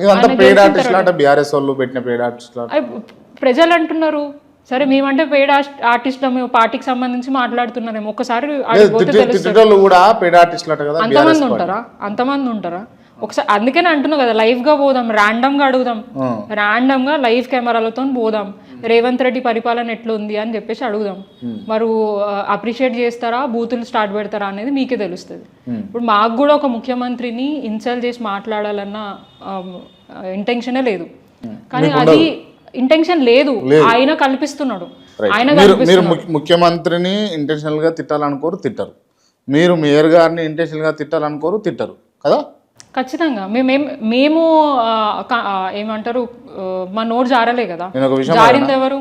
ఇదంతా paid artist లాట BRS వాళ్ళు పెట్టిన పెయిడ్ ఆర్టిస్ట్ లాట ప్రజలు అంటున్నారు. సరే మేమంటే పెయిడ్ ఆర్టిస్ట్ మేము పార్టీకి సంబంధించి మాట్లాడుతున్నారేమో ఒకసారి తిట్టేటోళ్ళు కూడా పెయిడ్ ఆర్టిస్ట్ లాట కదా. అంతమంది ఉంటారా ఒకసారి అందుకనే అంటున్నా కదా లైవ్ గా పోదాం, ర్యాండమ్ గా అడుగుదాం, ర్యాండమ్ గా లైవ్ కెమెరాలతో పోదాం, రేవంత్ రెడ్డి పరిపాలన ఎట్లా ఉంది అని చెప్పేసి అడుగుదాం. మరి అప్రిషియేట్ చేస్తారా, బూతులు స్టార్ట్ పెడతారా అనేది మీకే తెలుస్తుంది. ఇప్పుడు మాకు కూడా ఒక ముఖ్యమంత్రిని ఇన్సల్ట్ చేసి మాట్లాడాలన్న ఇంటెన్షనే లేదు, కానీ అది ఇంటెన్షన్ లేదు, ఆయన కల్పిస్తున్నాడు. మీరు ముఖ్యమంత్రిని ఇంటెన్షనల్ గా తిట్టాలనుకోరు, తిట్టరు. మీరు మేయర్ గారిని ఇంటెన్షనల్ గా తిట్టాలనుకోరు, తిట్టరు కదా. ఖచ్చితంగా మేము ఏమంటారు మా నోరు జారలే కదా. జారింది ఎవరు?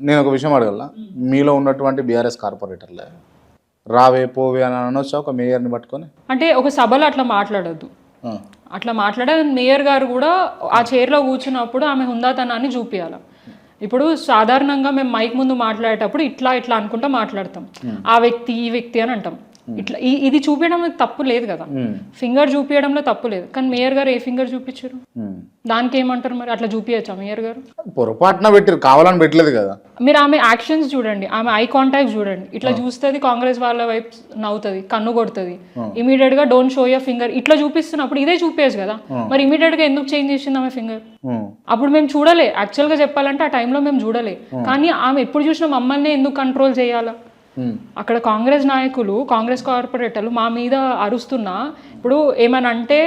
నేను ఒక విషయం అడగల, మీలో ఉన్నటువంటి బీఆర్ఎస్ కార్పొరేటర్లే రావే పోవే అని అనొచ్చా ఒక మేయర్ని పట్టుకొని? అంటే ఒక సభలో అట్లా మాట్లాడొద్దు, అట్లా మాట్లాడే మేయర్ గారు కూడా ఆ చైర్లో కూర్చున్నప్పుడు ఆమె హుందాతనాన్ని చూపించాలి. ఇప్పుడు సాధారణంగా మేము మైక్ ముందు మాట్లాడేటప్పుడు ఇట్లా ఇట్లా అనుకుంటా మాట్లాడతాం, ఆ వ్యక్తి ఈ వ్యక్తి అని అంటాం. ఇట్లా ఇది చూపించడంలో తప్పు లేదు కదా, ఫింగర్ చూపించడంలో తప్పు లేదు. కానీ మేయర్ గారు ఏ ఫింగర్ చూపించారు? దానికి ఏమంటారు మరి? అట్లా చూపించచ్చా మేయర్ గారు? పొరపాటున పెట్టారు, కావాలని పెట్టలేదు కదా. మీరు ఆమె యాక్షన్స్ చూడండి, ఆమె ఐ కాంటాక్ట్ చూడండి, ఇట్లా చూస్తుంది కాంగ్రెస్ వాళ్ళ వైపు నవ్వుతుంది, కన్ను కొడుతుంది, ఇమీడియట్ గా డోంట్ షో యర్ ఫింగర్ ఇట్లా చూపిస్తున్నప్పుడు ఇదే చూపించచ్చు కదా. మరి ఇమీడియట్ గా ఎందుకు చేంజ్ చేసింది ఆమె ఫింగర్? అప్పుడు మేము చూడలే, యాక్చువల్ గా చెప్పాలంటే ఆ టైంలో మేము చూడలే. కానీ ఆమె ఎప్పుడు చూసినా మమ్మల్ని ఎందుకు కంట్రోల్ చేయాలా? అక్కడ కాంగ్రెస్ నాయకులు, కాంగ్రెస్ కార్పొరేటర్లు మా మీద అరుస్తున్నా, ఇప్పుడు ఏమని అంటే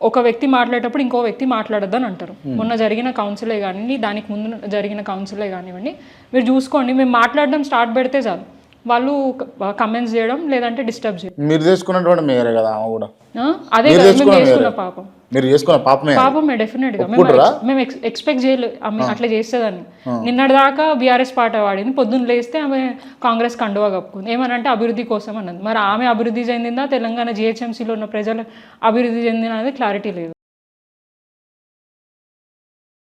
ఒక వ్యక్తి మాట్లాడేటప్పుడు ఇంకో వ్యక్తి మాట్లాడొద్దని అంటారు. మొన్న జరిగిన కౌన్సిలే కానివ్వండి, దానికి ముందు జరిగిన కౌన్సిలే కానివ్వండి, మీరు చూసుకోండి, మేము మాట్లాడడం స్టార్ట్ పెడితే చాలు వాళ్ళు కమెంట్స్ చేయడం, లేదంటే డిస్టర్బ్ చేయడం. మీరు చేసుకున్నటువంటి మేయరే కదా ఆమె కూడా. అదే కదా మేము చేసుకున్న పాపం. మీరు చేసుకున్న పాపమే డెఫినెట్ గా. మేము ఎక్స్పెక్ట్ చేయలేదు ఆమె అట్లా చేసేదని. నిన్నటి దాకా బీఆర్ఎస్ పాట వాడింది, పొద్దున్న లేస్తే ఆమె కాంగ్రెస్ కండువా కప్పుకుంది. ఏమనంటే అభివృద్ధి కోసం అన్నది. మరి ఆమె అభివృద్ధి చెందిందా, తెలంగాణ జిహెచ్ఎంసీలో ఉన్న ప్రజలు అభివృద్ధి చెందిన అనేది క్లారిటీ లేదు.